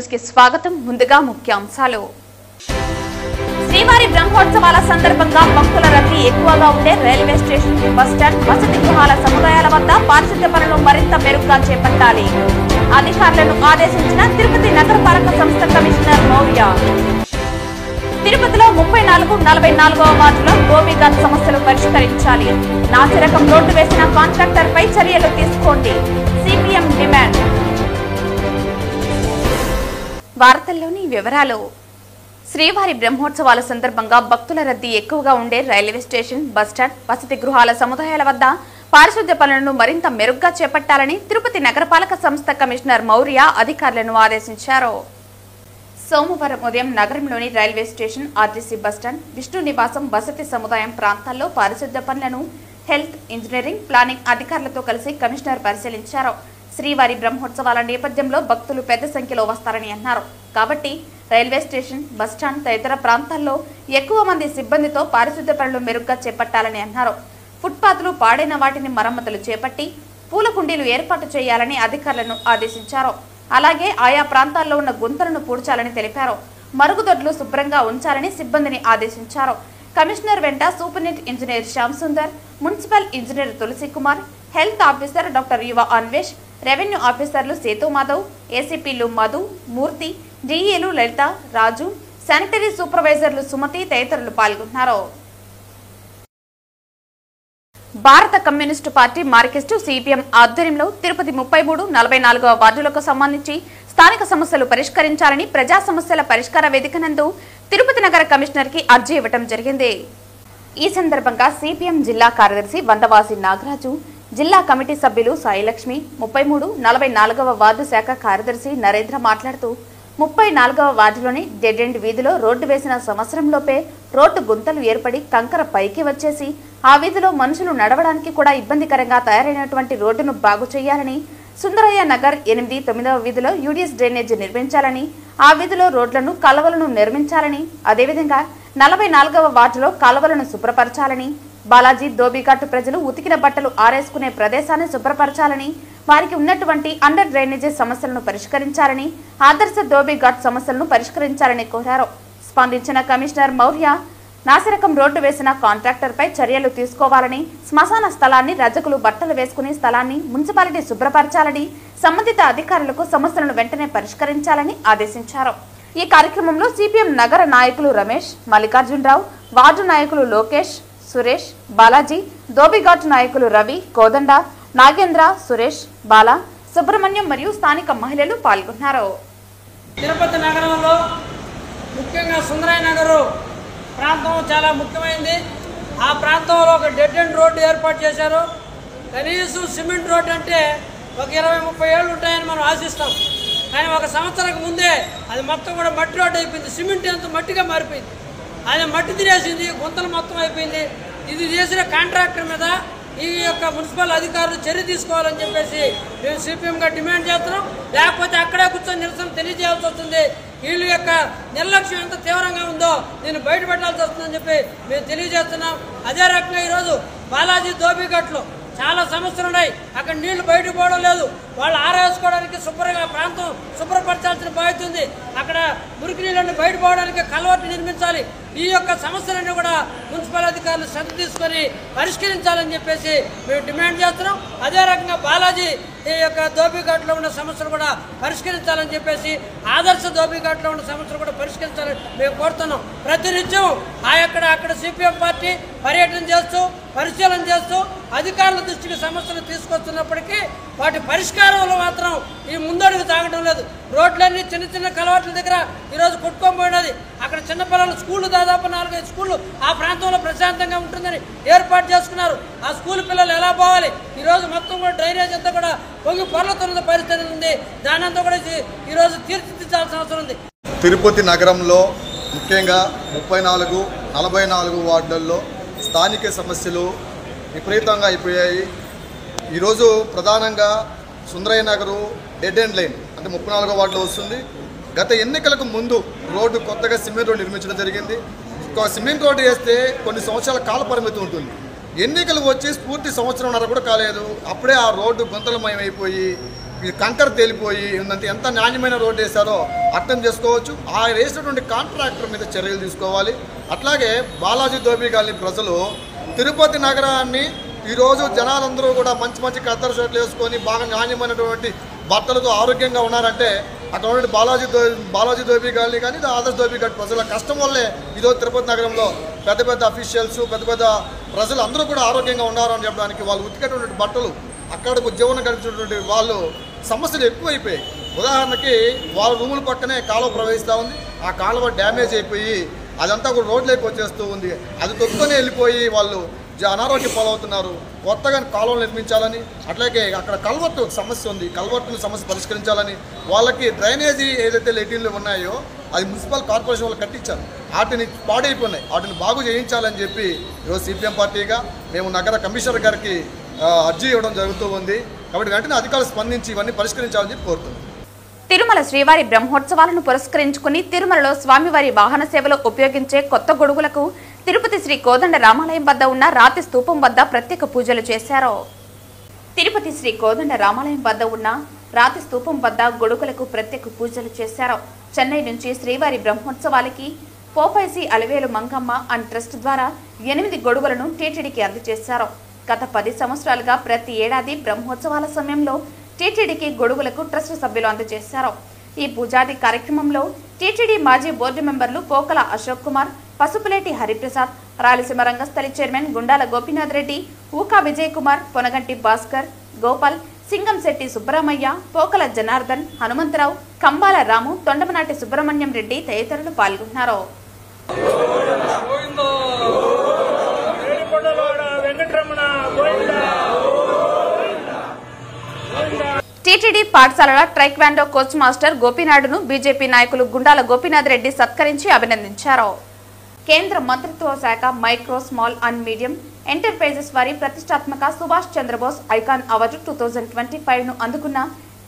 News కి స్వాగతం. ముందుగా ముఖ్యాంశాలు. శ్రీవారి బ్రహ్మోత్సవాల సందర్భంగా భక్తుల రద్దీ ఎక్కువగా ఉండే రైల్వే స్టేషన్, బస్టాండ్, వసతి గృహాల సముదాయాల వద్ద పారిశుద్ధ్య పనులు మరింత మెరుగ్గా చేపట్టాలి. అధికారులను ఆదేశించిన తిరుపతి నగరపాలక సంస్థ కమిషనర్ మౌర్య. తిరుపతిలో 34, 44వ వార్డులో గోబీఘాట్ సమస్యలు పరిష్కరించాలి. నాసిరకం రోడ్డు వేసిన కాంట్రాక్టర్ పై చర్యలు తీసుకోండి. CPM demand. వార్తల్లోని వివరాలు. శ్రీవారి బ్రహ్మోత్సవాల సందర్భంగా భక్తుల రద్దీ ఎక్కువగా ఉండే రైల్వే స్టేషన్, బస్టాండ్, వసతి గృహాల సముదాయాల వద్ద పారిశుద్ధ్య పనులను మరింత మెరుగ్గా చేపట్టాలని తిరుపతి నగరపాలక సంస్థ కమిషనర్ మౌర్య అధికారులను ఆదేశించారు. సోమవారం ఉదయం నగరంలోని railway station, RTC bus stand, Vishnu నివాసం, వసతి సముదాయం ప్రాంతాల్లో పారిశుద్ధ్య పనులను హెల్త్, ఇంజనీరింగ్, ప్లానింగ్ అధికారులతో కలిసి కమిషనర్ పరిశీలించారు. శ్రీవారి బ్రహ్మోత్సవాల నేపథ్యంలో భక్తులు పెద్ద సంఖ్యలో వస్తారని అన్నారు. కాబట్టి రైల్వే స్టేషన్, బస్టాండ్ తదితర ప్రాంతాల్లో ఎక్కువ మంది సిబ్బందితో పారిశుద్ధ్య పనులు మెరుగ్గా చేపట్టాలని అన్నారు. ఫుట్పాత్లు, పాడైన వాటిని మరమ్మతులు చేపట్టి పూల కుండీలు ఏర్పాటు చేయాలని అధికారులను ఆదేశించారు. అలాగే ఆయా ప్రాంతాల్లో ఉన్న గుంతలను పూడ్చాలని తెలిపారు. మరుగుదొడ్లు శుభ్రంగా ఉంచాలని సిబ్బందిని ఆదేశించారు. కమిషనర్ వెంట superintendent engineer Shyam Sundar, municipal engineer Tulasi Kumar, health officer doctor Yuva Anvesh, revenue ఆఫీసర్లు సేతు మాధవ్, ఏసీపీలు మధు, మూర్తి, డిఈలు లలిత, రాజు, శానిటరీ సూపర్వైజర్లు సుమతి తదితరులు పాల్గొన్నారు. భారత కమ్యూనిస్టు పార్టీ మార్కిస్టు సిపిఎం ఆధ్వర్యంలో తిరుపతి 33, 44వ వార్డులకు సంబంధించి స్థానిక సమస్యలు పరిష్కరించాలని ప్రజా సమస్యల పరిష్కార వేదిక నందు తిరుపతి నగర కమిషనర్ కి అర్జీ ఇవ్వడం జరిగింది. ఈ సందర్భంగా సిపిఎం జిల్లా కార్యదర్శి వందవాసి నాగరాజు, జిల్లా కమిటీ సభ్యులు సాయిలక్ష్మి, 33, 44వ వార్డు శాఖ కార్యదర్శి నరేంద్ర మాట్లాడుతూ 34వ వార్డులోని డెడ్ ఎండ్ వీధిలో రోడ్డు వేసిన సంవత్సరంలోపే రోడ్డు గుంతలు ఏర్పడి కంకర పైకి వచ్చేసి ఆ వీధిలో మనుషులు నడవడానికి కూడా ఇబ్బందికరంగా తయారైనటువంటి రోడ్డును బాగు చేయాలని, సుందరయ్య నగర్ 8, 9వ వీధిలో యూడిఎస్ డ్రైనేజ్ నిర్మించాలని, ఆ వీధిలో రోడ్లను, కాలువలను నిర్మించాలని, అదేవిధంగా 44వ వార్డులో కాలువలను శుభ్రపరచాలని, బాలాజీ దోబిఘాట్ ప్రజలు ఉతికిన బట్టలు ఆరేసుకునే ప్రదేశాన్ని శుభ్రపరచాలని, వారికి ఉన్నటువంటి అండర్ డ్రైనేజీ సమస్యలను పరిష్కరించాలని, ఆదర్శ దోబిఘాట్ సమస్యలను పరిష్కరించాలని కోరారు. స్పందించిన కమిషనర్ మౌర్య నాసిరకం రోడ్డు వేసిన కాంట్రాక్టర్ పై చర్యలు తీసుకోవాలని, శ్మశాన స్థలాన్ని రజకులు బట్టలు వేసుకునే స్థలాన్ని మున్సిపాలిటీ శుభ్రపరచాలని, సంబంధిత అధికారులకు సమస్యలను వెంటనే పరిష్కరించాలని ఆదేశించారు. ఈ కార్యక్రమంలో సిపిఎం నగర నాయకులు రమేష్, మల్లికార్జునరావు, వార్డు నాయకులు లోకేష్, సురేష్, బాలాజీ, దోబిఘాట్ నాయకులు రవి, కోదండ, నాగేంద్ర, సురేష్, బాలా, సుబ్రహ్మణ్యం మరియు స్థానిక మహిళలు పాల్గొన్నారు. తిరుపతి నగరంలో ముఖ్యంగా సుందరయ్య నగరు ప్రాంతం చాలా ముఖ్యమైనది. ఆ ప్రాంతంలో ఒక డెడ్ ఎండ్ రోడ్డు ఏర్పాటు చేశారు. కనీసం సిమెంట్ రోడ్డు అంటే ఒక 20-30 ఏళ్ళు ఉంటాయని మనం ఆశిస్తాం. కానీ ఒక సంవత్సరానికి ముందే అది మొత్తం కూడా మట్టి రోడ్డు అయిపోయింది. సిమెంట్ అంతా మట్టిగా మారిపోయింది. అది మట్టి తినేసింది, గుంతలు మొత్తం అయిపోయింది. ఇది చేసిన కాంట్రాక్టర్ మీద ఈ యొక్క మున్సిపల్ అధికారులు చర్య తీసుకోవాలని చెప్పేసి మేము సిపిఎంగా డిమాండ్ చేస్తున్నాం. లేకపోతే అక్కడే కూర్చొని నిరసన తెలియజేయాల్సి వస్తుంది. వీళ్ళ యొక్క నిర్లక్ష్యం ఎంత తీవ్రంగా ఉందో దీన్ని బయటపెట్టాల్సి వస్తుందని చెప్పి మేము తెలియజేస్తున్నాం. అదే రకంగా ఈరోజు బాలాజీ దోబిఘాట్లో చాలా సమస్యలు ఉన్నాయి. అక్కడ నీళ్లు బయటకు పోవడం లేదు. వాళ్ళు ఆరేసుకోవడానికి శుభ్రంగా ప్రాంతం శుభ్రపరచాల్సిన బాధ్యత ఉంది. అక్కడ మురికి నీళ్ళని బయట పోవడానికి కల్వర్టు నిర్మించాలి. ఈ యొక్క సమస్యలన్నీ కూడా మున్సిపల్ అధికారులు శ్రద్ధ తీసుకొని పరిష్కరించాలని చెప్పేసి మేము డిమాండ్ చేస్తున్నాం. అదే రకంగా బాలాజీ ఈ యొక్క దోబిఘాట్లో ఉన్న సమస్యలు కూడా పరిష్కరించాలని చెప్పేసి, ఆదర్శ దోబిఘాట్లో ఉన్న సమస్యలు కూడా పరిష్కరించాలని మేము కోరుతున్నాం. ప్రతినిత్యం అక్కడ సిపిఎం పార్టీ పర్యటన చేస్తూ, పరిశీలన చేస్తూ అధికారుల దృష్టికి సమస్యలు తీసుకొస్తున్నప్పటికీ వాటి పరిష్కారంలో మాత్రం ఈ ముందడుగు తాగడం లేదు. రోడ్లన్నీ చిన్న చిన్న కలవాట్ల దగ్గర ఈరోజు కొట్టుకోబోయినది. అక్కడ చిన్నపిల్లలు స్కూళ్ళు దాదాపు 4-5 స్కూళ్ళు ఆ ప్రాంతంలో ప్రశాంతంగా ఉంటుందని ఏర్పాటు చేసుకున్నారు. ఆ స్కూల్ పిల్లలు ఎలా పోవాలి? ఈరోజు మొత్తం కూడా డ్రైనేజ్ అంతా కూడా పొంగి పొర్లుతున్న పరిస్థితి ఉంది. దాని అంతా కూడా ఈరోజు తీర్చిదిద్దాల్సిన అవసరం ఉంది. తిరుపతి నగరంలో ముఖ్యంగా 34, 44 వార్డుల్లో స్థానిక సమస్యలు విపరీతంగా అయిపోయాయి. ఈరోజు ప్రధానంగా Sundarayya Nagar dead end line అంటే 34వ వార్డులో వస్తుంది. గత ఎన్నికలకు ముందు రోడ్డు కొత్తగా సిమెంట్ రోడ్డు నిర్మించడం జరిగింది. సిమెంట్ రోడ్డు వేస్తే కొన్ని సంవత్సరాల కాల పరిమితి ఉంటుంది. ఎన్నికలు వచ్చి పూర్తి సంవత్సరంన్నర కూడా కాలేదు. అప్పుడే ఆ రోడ్డు గుంతలమయమైపోయి ఈ కంకర తేలిపోయి ఉందంటే ఎంత నాణ్యమైన రోడ్డు వేశారో అర్థం చేసుకోవచ్చు. ఆ వేసినటువంటి కాంట్రాక్టర్ మీద చర్యలు తీసుకోవాలి. అట్లాగే బాలాజీ ధోబీ కాలనీ ప్రజలు తిరుపతి నగరాన్ని ఈరోజు జనాలందరూ కూడా మంచి మంచి కద్దరు షర్ట్లు వేసుకొని బాగా నాణ్యమైనటువంటి బట్టలతో ఆరోగ్యంగా ఉన్నారంటే అక్కడ ఉన్న బాలాజీ ధోబీ కాలనీ కానీ ఆదర్శ్ ధోబీ కాలనీ ప్రజల కష్టం వల్లే ఈరోజు తిరుపతి నగరంలో పెద్ద పెద్ద అఫీషియల్స్ పెద్ద పెద్ద ప్రజలు అందరూ కూడా ఆరోగ్యంగా ఉన్నారు అని చెప్పడానికి వాళ్ళు ఉతికేటువంటి బట్టలు అక్కడకు జీవనం గడిచినటువంటి వాళ్ళు సమస్యలు ఎక్కువైపోయాయి. ఉదాహరణకి వాళ్ళ రూముల పక్కనే కాలువ ప్రవహిస్తూ ఉంది. ఆ కాలువ డ్యామేజ్ అయిపోయి అదంతా కూడా రోడ్లోకి వచ్చేస్తూ ఉంది. అది తొక్కునే వెళ్ళిపోయి వాళ్ళు అనారోగ్య పాలవుతున్నారు. కొత్తగా కాలువలు నిర్మించాలని, అట్లాగే అక్కడ కల్వర్టు సమస్య ఉంది, కల్వర్టుని సమస్య పరిష్కరించాలని, వాళ్ళకి డ్రైనేజీ ఏదైతే లెటిన్లు ఉన్నాయో అది మున్సిపల్ కార్పొరేషన్ వాళ్ళు కట్టించారు, వాటిని పాడైపోయినాయి, వాటిని బాగు చేయించాలని చెప్పి ఈరోజు సిపిఎం పార్టీగా మేము నగర కమిషనర్ గారికి అర్జీ ఇవ్వడం జరుగుతూ ఉంది. కాబట్టి వెంటనే అధికారులు స్పందించి ఇవన్నీ పరిష్కరించాలని చెప్పి కోరుతున్నాం. తిరుమల శ్రీవారి బ్రహ్మోత్సవాలను పురస్కరించుకుని తిరుమలలో స్వామివారి వాహన సేవలో ఉపయోగించే కొత్త గొడుగులకు తిరుపతి శ్రీ కోదండ రామాలయం వద్ద ఉన్న రాతి స్తూపం వద్ద ప్రత్యేక పూజలు చేశారు. తిరుపతి శ్రీ కోదండ రామాలయం వద్ద ఉన్న రాతి స్తూపం వద్ద గొడుగులకు ప్రత్యేక పూజలు చేశారు. చెన్నై నుంచి శ్రీవారి బ్రహ్మోత్సవాలకి పోపైసి అలవేలు మంగమ్మ అండ్ ట్రస్ట్ ద్వారా 8 గొడుగులను టీటీడీకి అందజేశారు. గత 10 సంవత్సరాలుగా ప్రతి ఏడాది బ్రహ్మోత్సవాల సమయంలో టీటీడీకి గొడుగులకు ట్రస్ట్ సభ్యులు అందజేశారు. ఈ పూజాది కార్యక్రమంలో టీటీడీ మాజీ బోర్డు మెంబర్లు పోకల అశోక్ కుమార్, పసుపులేటి హరిప్రసాద్, రాయలసీమ రంగస్థలి చైర్మన్ గుండాల గోపీనాథ్ రెడ్డి, ఊకా విజయ్ కుమార్, పొనగంటి భాస్కర్, గోపాల్, సింగంశెట్టి సుబ్బరామయ్య, పోకల జనార్దన్, హనుమంతరావు, కంబాల రాము, తొండమనాటి సుబ్రహ్మణ్యం రెడ్డి తదితరులు పాల్గొన్నారు. టీటీడీ పాఠశాలల ట్రైక్వాండో కోచ్ మాస్టర్ గోపీనాయుడును బీజేపీ నాయకులు గుండాల గోపీనాథ్ రెడ్డి సత్కరించి అభినందించారు. కేంద్ర మంత్రిత్వ శాఖ micro, small and medium enterprises వారి ప్రతిష్టాత్మక సుభాష్ చంద్రబోస్ ఐకాన్ అవార్డు 2025ను అందుకున్న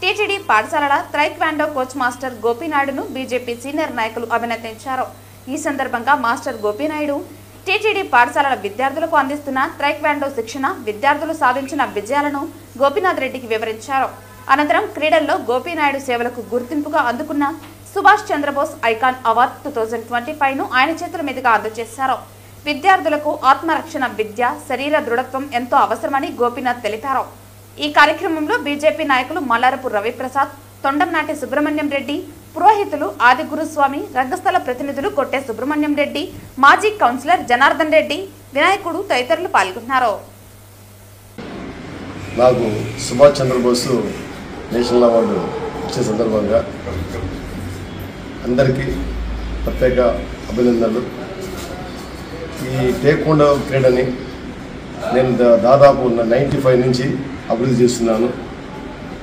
టీటీడీ పాఠశాలల ట్రైక్వాండో కోచ్ మాస్టర్ గోపీనాయుడును బీజేపీ సీనియర్ నాయకులు అభినందించారు. ఈ సందర్భంగా మాస్టర్ గోపీనాయుడు టీటీడీ పాఠశాలల విద్యార్థులకు అందిస్తున్న ట్రైక్వాండో శిక్షణ, విద్యార్థులు సాధించిన విజయాలను గోపీనాథ్ రెడ్డికి వివరించారు. అనంతరం క్రీడల్లో గోపీనాయుడు సేవలకు గుర్తింపుగా అందుకున్న సుభాష్ చంద్రబోస్ ఐకాన్ అవార్డు 2025ను ఆయన చేతుల మీదుగా అందజేశారు. విద్యార్థులకు ఆత్మరక్షణ విద్య, శరీర దృఢత్వం ఎంతో అవసరమని గోపీనాథ్ తెలిపారు. ఈ కార్యక్రమంలో బీజేపీ నాయకులు మల్లారపు రవిప్రసాద్, తొండంనాటి సుబ్రహ్మణ్యం రెడ్డి, పురోహితులు ఆది గురుస్వామి, రంగస్థల ప్రతినిధులు కొట్టే సుబ్రహ్మణ్యం రెడ్డి, మాజీ కౌన్సిలర్ జనార్దన్ రెడ్డి, వినాయకుడు తదితరులు పాల్గొన్నారు. నాకు సుభాష్ చంద్రబోస్ నేషనల్ అవార్డు ఇచ్చే సందర్భంగా అందరికీ ప్రత్యేక అభినందనలు. ఈ టేక్వాండో క్రీడని నేను దాదాపు 95 నుంచి అభివృద్ధి చేస్తున్నాను.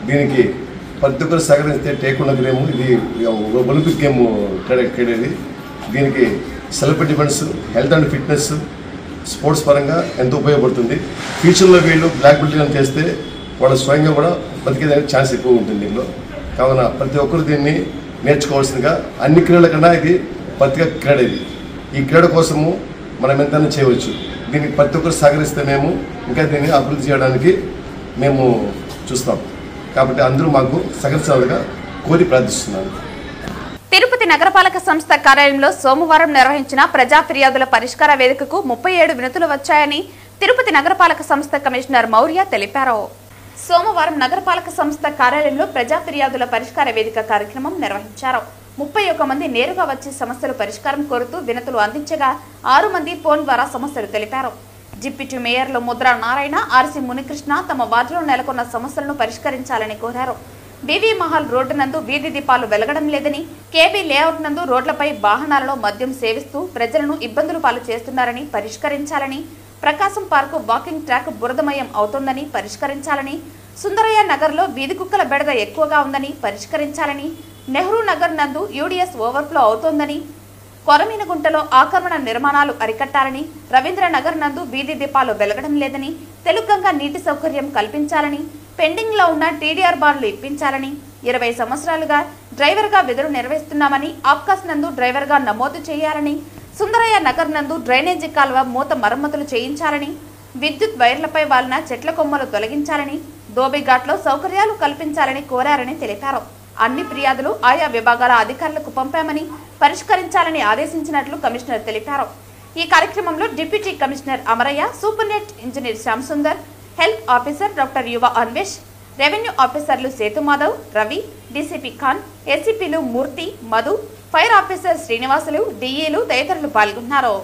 దీనికి ప్రతి ఒక్కరు సహకరిస్తే టేక్వాండో గేమ్ ఇది ఒలింపిక్ గేమ్ క్రీడది. దీనికి self defence, health and fitness, sports పరంగా ఎంతో ఉపయోగపడుతుంది. ఫ్యూచర్లో వీళ్ళు బ్లాక్ బెల్ట్ చేస్తే వాళ్ళు స్వయంగా కూడా బతికేదానికి ఛాన్స్ ఎక్కువ ఉంటుంది దీనిలో. కావున ప్రతి ఒక్కరు దీన్ని నేర్చుకోవాల్సిందిగా, అన్ని క్రీడల కన్నా ఇది ప్రత్యేక క్రీడ. ఇది ఈ క్రీడ కోసము మనం ఎంతైనా చేయవచ్చు. దీనికి ప్రతి ఒక్కరు సహకరిస్తే మేము ఇంకా దీన్ని అభివృద్ధి చేయడానికి మేము చూస్తాం. కాబట్టి అందరూ మాకు సహకరించాలిగా కోరి ప్రార్థిస్తున్నాను. తిరుపతి నగరపాలక సంస్థ కార్యాలయంలో సోమవారం నిర్వహించిన ప్రజా ఫిర్యాదుల పరిష్కార వేదికకు 37 వినతులు వచ్చాయని తిరుపతి నగరపాలక సంస్థ కమిషనర్ మౌర్య తెలిపారు. సోమవారం నగరపాలక సంస్థ కార్యాలయంలో ప్రజా ఫిర్యాదుల పరిష్కార వేదిక కార్యక్రమం నిర్వహించారు. 31 మంది నేరుగా వచ్చి సమస్యలు పరిష్కారం కోరుతూ వినతులు అందించగా 6 మంది ఫోన్ ద్వారా సమస్యలు తెలిపారు. డిప్యూటీ మేయర్లు ముద్రా నారాయణ, ఆర్సీ మునికృష్ణ తమ వార్డులో నెలకొన్న సమస్యలను పరిష్కరించాలని కోరారు. బీవీ మహల్ రోడ్డు నందు వీధి దీపాలు వెలగడం లేదని, కేబీ లేఅవుట్ నందు రోడ్లపై వాహనాలలో మద్యం సేవిస్తూ ప్రజలను ఇబ్బందులు పాలు చేస్తున్నారని పరిష్కరించాలని, ప్రకాశం పార్కు వాకింగ్ ట్రాక్ బురదమయం అవుతోందని పరిష్కరించాలని, సుందరయ్య నగర్లో వీధి కుక్కల బెడద ఎక్కువగా ఉందని పరిష్కరించాలని, నెహ్రూ నగర్ నందు యూడీఎస్ ఓవర్ఫ్లో అవుతోందని, కొరమీనగుంటలో ఆక్రమణ నిర్మాణాలు అరికట్టాలని, రవీంద్ర నగర్ నందు వీధి దీపాలు వెలగడం లేదని, తెలుగంగా నీటి సౌకర్యం కల్పించాలని, పెండింగ్ లో ఉన్న టీడీఆర్ బాండ్లు ఇప్పించాలని, 20 సంవత్సరాలుగా డ్రైవర్గా విధులు నిర్వహిస్తున్నామని, ఆప్కాస్ నందు డ్రైవర్గా నమోదు చేయాలని, సుందరయ్య నగర్ నందు డ్రైనేజీ కాలువ మూత మరమ్మతులు చేయించాలని, విద్యుత్ వైర్లపై వాలిన చెట్ల కొమ్మలు తొలగించాలని, ధోబీఘాట్లో సౌకర్యాలు కల్పించాలని కోరారని తెలిపారు. అన్ని ఫిర్యాదులు ఆయా విభాగాల అధికారులకు పంపామని పరిష్కరించాలని ఆదేశించినట్లు కమిషనర్ తెలిపారు. ఈ కార్యక్రమంలో deputy commissioner Amarayya, superintendent engineer Shyam Sundar, health officer doctor Yuva Anvesh, revenue ఆఫీసర్లు సేతు మాధవ్, రవి, డీసీపీ ఖాన్, ఏసీపీలు మూర్తి, మధు, ఫైర్ ఆఫీసర్ శ్రీనివాసులు, డీఈలు తదితరులు పాల్గొన్నారు.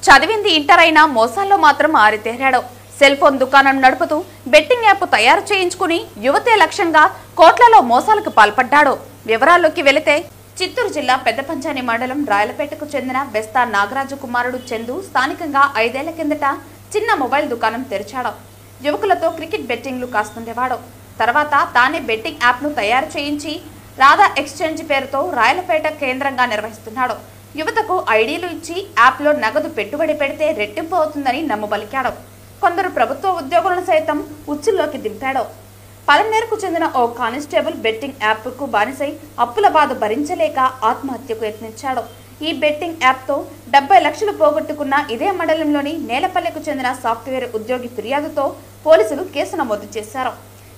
చదివింది ఇంటర్ అయినా మోసాల్లో మాత్రం ఆరితేరాడు. సెల్ ఫోన్ దుకాణం నడుపుతూ బెట్టింగ్ యాప్ తయారు చేయించుకుని యువతే లక్ష్యంగా కోట్లలో మోసాలకు పాల్పడ్డాడు. వివరాల్లోకి వెళితే చిత్తూరు జిల్లా పెద్దపంచాని మండలం రాయలపేటకు చెందిన బెస్తా నాగరాజు కుమారుడు చందు స్థానికంగా 5 ఏళ్ల కిందట చిన్న మొబైల్ దుకాణం తెరిచాడు. యువకులతో క్రికెట్ బెట్టింగ్లు కాస్తుండేవాడు. తర్వాత తానే బెట్టింగ్ యాప్ను తయారు చేయించి రాధా ఎక్స్చేంజ్ పేరుతో రాయలపేట కేంద్రంగా నిర్వహిస్తున్నాడు. యువతకు ఐడీలు ఇచ్చి యాప్లో నగదు పెట్టుబడి పెడితే రెట్టింపు అవుతుందని నమ్మబలికాడు. కొందరు ప్రభుత్వ ఉద్యోగులను సైతం ఉచ్చుల్లోకి దింపాడు. పలమనేరుకు చెందిన ఓ కానిస్టేబుల్ బెట్టింగ్ యాప్కు బానిసై అప్పుల బాధ భరించలేక ఆత్మహత్యకు యత్నించాడు. ఈ బెట్టింగ్ యాప్తో 70 లక్షలు పోగొట్టుకున్న ఇదే మండలంలోని నేలపల్లెకు చెందిన సాఫ్ట్వేర్ ఉద్యోగి ఫిర్యాదుతో పోలీసులు కేసు నమోదు చేశారు.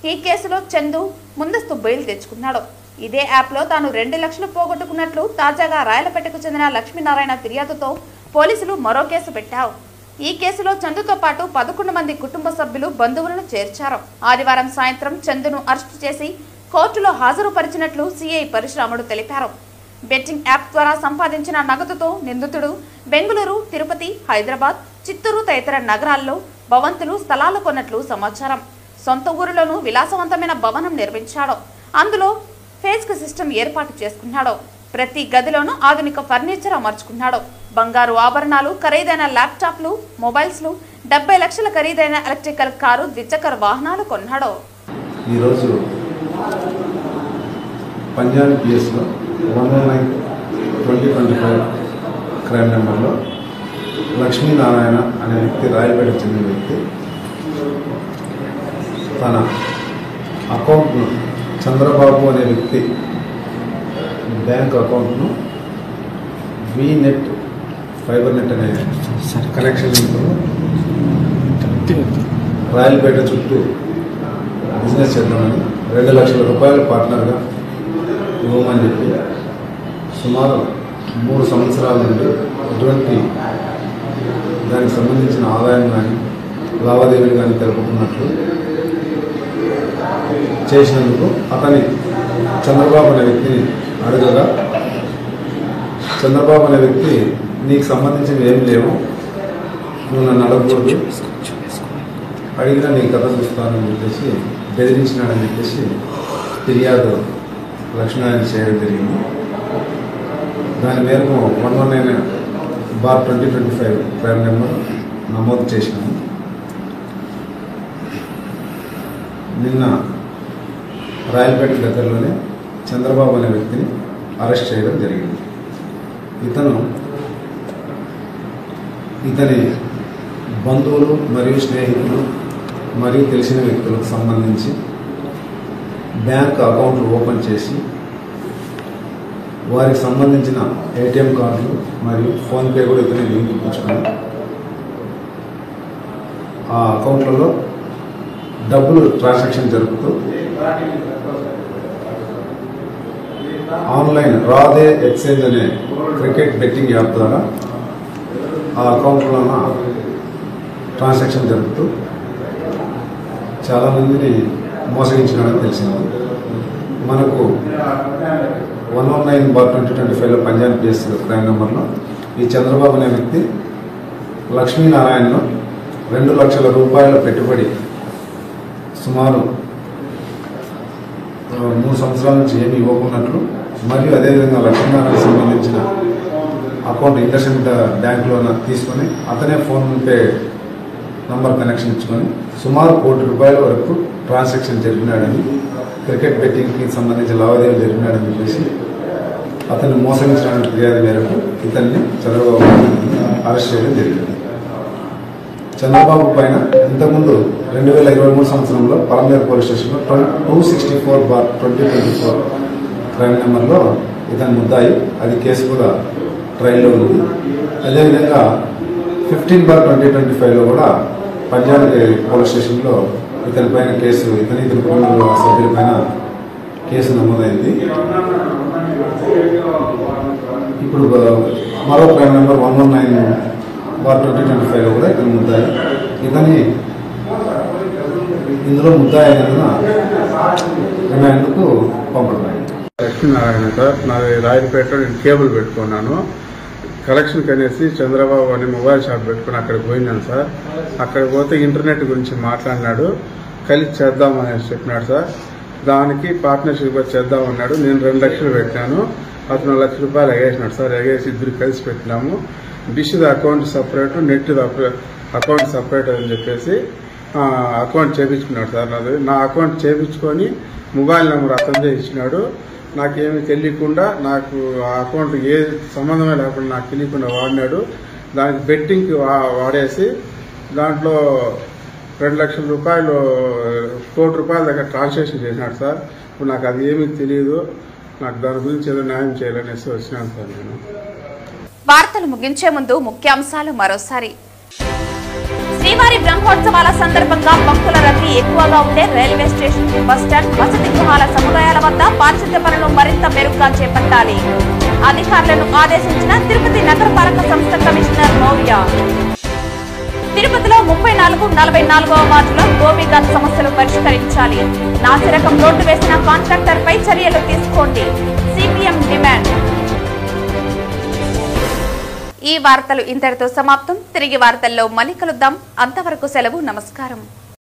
ఈ కేసులో చందు ముందస్తు బెయిల్ తెచ్చుకున్నాడు. ఇదే యాప్లో తాను 2 లక్షలు పోగొట్టుకున్నట్లు తాజాగా రాయలపేటకు చెందిన లక్ష్మీనారాయణ ఫిర్యాదుతో పోలీసులు మరో కేసు పెట్టారు. ఈ కేసులో చందుతో పాటు 11 మంది కుటుంబ సభ్యులు, బంధువులను చేర్చారు. ఆదివారం సాయంత్రం చందును అరెస్టు చేసి కోర్టులో హాజరుపరిచినట్లు సీఐ పరశురాముడు తెలిపారు. బెట్టింగ్ యాప్ ద్వారా సంపాదించిన నగదుతో నిందితుడు బెంగళూరు, తిరుపతి, హైదరాబాద్, చిత్తూరు తదితర నగరాల్లో భవంతులు, స్థలాలు కొన్నట్లు సమాచారం. సొంత ఊరిలోనూ విలాసవంతమైన భవనం నిర్మించాడు. అందులో ఫేస్క్ సిస్టమ్ ఏర్పాటు చేసుకున్నాడు. ప్రతి గదిలోనూ ఆధునిక ఫర్నిచర్ అమర్చుకున్నాడు. బంగారు ఆభరణాలు, ఖరీదైన ల్యాప్టాప్లు, మొబైల్స్లు, 70 లక్షల ఖరీదైన ఎలక్ట్రికల్ కారు, ద్విచక్ర వాహనాలు కొన్నాడు. ఈరోజు పంజాబ్ పిఎస్లో 119/2025 క్రైమ్ నెంబర్లో లక్ష్మీనారాయణ అనే వ్యక్తి, రాయలపేటకు చెందిన వ్యక్తి, తన అకౌంట్ను చంద్రబాబు అనే వ్యక్తి బ్యాంక్ అకౌంట్ను వీనెట్ ఫైబర్ నెట్ అనే కనెక్షన్ రాయలపేట చుట్టూ బిజినెస్ చేద్దామని 2 లక్షల రూపాయల పార్ట్నర్గా ఇవ్వమని చెప్పి సుమారు 3 సంవత్సరాల నుండి ఎటువంటి దానికి సంబంధించిన ఆదాయం కానీ లావాదేవీలు కానీ తెలుపుకున్నట్లు చేసినందుకు అతని చంద్రబాబు అనే వ్యక్తిని అడగగా, చంద్రబాబు అనే వ్యక్తి నీకు సంబంధించినవి ఏమి లేవు, నువ్వు నన్ను అడగకూడదు, అడిగినా నీ కథ చూస్తానని చెప్పేసి బెదిరించినాడని చెప్పేసి ఫిర్యాదు లక్ష్మీనారాయణ చేయడం జరిగింది. దాని మేరకు 119/2025 క్రైమ్ నెంబర్ నమోదు చేసినాము. నిన్న రాయలపేట దగ్గరలోనే చంద్రబాబు అనే వ్యక్తిని అరెస్ట్ చేయడం జరిగింది. ఇతని బంధువులు మరియు స్నేహితులు మరియు తెలిసిన వ్యక్తులకు సంబంధించి బ్యాంక్ అకౌంట్లు ఓపెన్ చేసి వారికి సంబంధించిన ఏటీఎం కార్డులు మరియు ఫోన్పే కూడా ఇతని లింక్ ఇప్పించుకొని ఆ అకౌంట్లలో డబ్బులు ట్రాన్సాక్షన్ జరుపుతూ ఆన్లైన్ రాధే ఎక్స్చేంజ్ అనే క్రికెట్ బెట్టింగ్ యాప్ ద్వారా ఆ అకౌంట్లో ట్రాన్సాక్షన్ జరుపుతూ చాలామందిని మోసగించినాడని తెలిసింది. మనకు 119/2025 పంజాబ్ పిఎస్ క్రైమ్ నెంబర్లో ఈ చంద్రబాబు అనే వ్యక్తి లక్ష్మీనారాయణను 2 లక్షల రూపాయల పెట్టుబడి సుమారు 3 సంవత్సరాల నుంచి ఏమి ఇవ్వకున్నట్లు మరియు అదేవిధంగా లక్ష్మీనారాయణకు సంబంధించిన అకౌంట్ ఇండస్ఇండ్ బ్యాంకులో తీసుకొని అతనే ఫోన్పే నంబర్ కనెక్షన్ ఇచ్చుకొని సుమారు 1 కోటి రూపాయల వరకు ట్రాన్సాక్షన్ జరిపినాడని, క్రికెట్ బెట్టింగ్కి సంబంధించిన లావాదేవీలు జరిపినాడని చెప్పేసి అతన్ని మోసగించిన ఫిర్యాదు మేరకు ఇతన్ని చంద్రబాబు అరెస్ట్ చేయడం జరిగింది. చంద్రబాబు పైన ఇంతకుముందు 2023 సంవత్సరంలో పలమనేరు పోలీస్ స్టేషన్లో 264/2024 క్రైమ్ నెంబర్లో ఇతను ముద్దాయి. అది కేసు కూడా ట్రయల్లో ఉంది. అదేవిధంగా 15/2025లో కూడా పంజాబ్ పోలీస్ స్టేషన్లో ఇతని పైన కేసు, ఇతని కుటుంబ సభ్యులపైన కేసు నమోదైంది. ఇప్పుడు మరో క్రైమ్ నెంబర్ 119/2025లో కూడా ఇతను ముద్దాయి. ఇతని ఇందులో ముద్దాయి అయినందున రిమాండ్కు పంపడమైంది. లక్ష్మీనారాయణ సార్, నాది రాయలపేటలో నేను కేబుల్ పెట్టుకున్నాను. కలెక్షన్కి అనేసి చంద్రబాబు అని మొబైల్ షాప్ పెట్టుకుని అక్కడికి పోయినాను సార్. అక్కడికి పోతే ఇంటర్నెట్ గురించి మాట్లాడినాడు, కలిసి చేద్దామనేసి చెప్పినాడు సార్. దానికి పార్ట్నర్షిప్ చేద్దామన్నాడు. నేను 2 లక్షలు పెట్టాను, అతను 1 లక్ష రూపాయలు ఎగేసినాడు సార్. ఎగేసి ఇద్దరు కలిసి పెట్టినాము. Dish account separate, net account separate అని చెప్పేసి అకౌంట్ చేయించుకున్నాడు సార్. నా అకౌంట్ చేయించుకొని మొబైల్ నెంబర్ అతనిదే ఇచ్చినాడు. నాకేమీ తెలియకుండా, నాకు ఆ అకౌంట్ ఏ సంబంధమే లేకుండా నాకు తెలియకుండా వాడినాడు. దానికి బెట్టింగ్కి వాడేసి దాంట్లో 2 లక్షల రూపాయలు, 1 కోటి రూపాయల దగ్గర ట్రాన్సాక్షన్ చేసినాడు సార్. ఇప్పుడు నాకు అది ఏమీ తెలియదు. నాకు దాని గురించి ఏదో న్యాయం చేయాలనేసి వచ్చినాను సార్ నేను. వార్తలు ముగించే ముందు ముఖ్యాంశాలు మరోసారి. శ్రీవారి బ్రహ్మోత్సవాల సందర్భంగా భక్తుల రద్దీ ఎక్కువగా ఉండే రైల్వే స్టేషన్, బస్టాండ్, వసతి గృహాల సముదాయాల వద్ద పారిశుద్ధ్య పనులు మరింత మెరుగ్గా చేపట్టాలి. అధికారులను ఆదేశించిన తిరుపతి నగరపాలక సంస్థ కమిషనర్ నోవియా. తిరుపతిలో 34, 44వ వార్డులో గోపీఘాట్ సమస్యలు పరిష్కరించాలి. నాసిరకం రోడ్డు వేసిన కాంట్రాక్టర్ పై చర్యలు తీసుకోండి. CPM demand. ఈ వార్తలు ఇంతటితో సమాప్తం. తిరిగి వార్తల్లో మళ్ళీ కలుద్దాం. అంతవరకు సెలవు. నమస్కారం.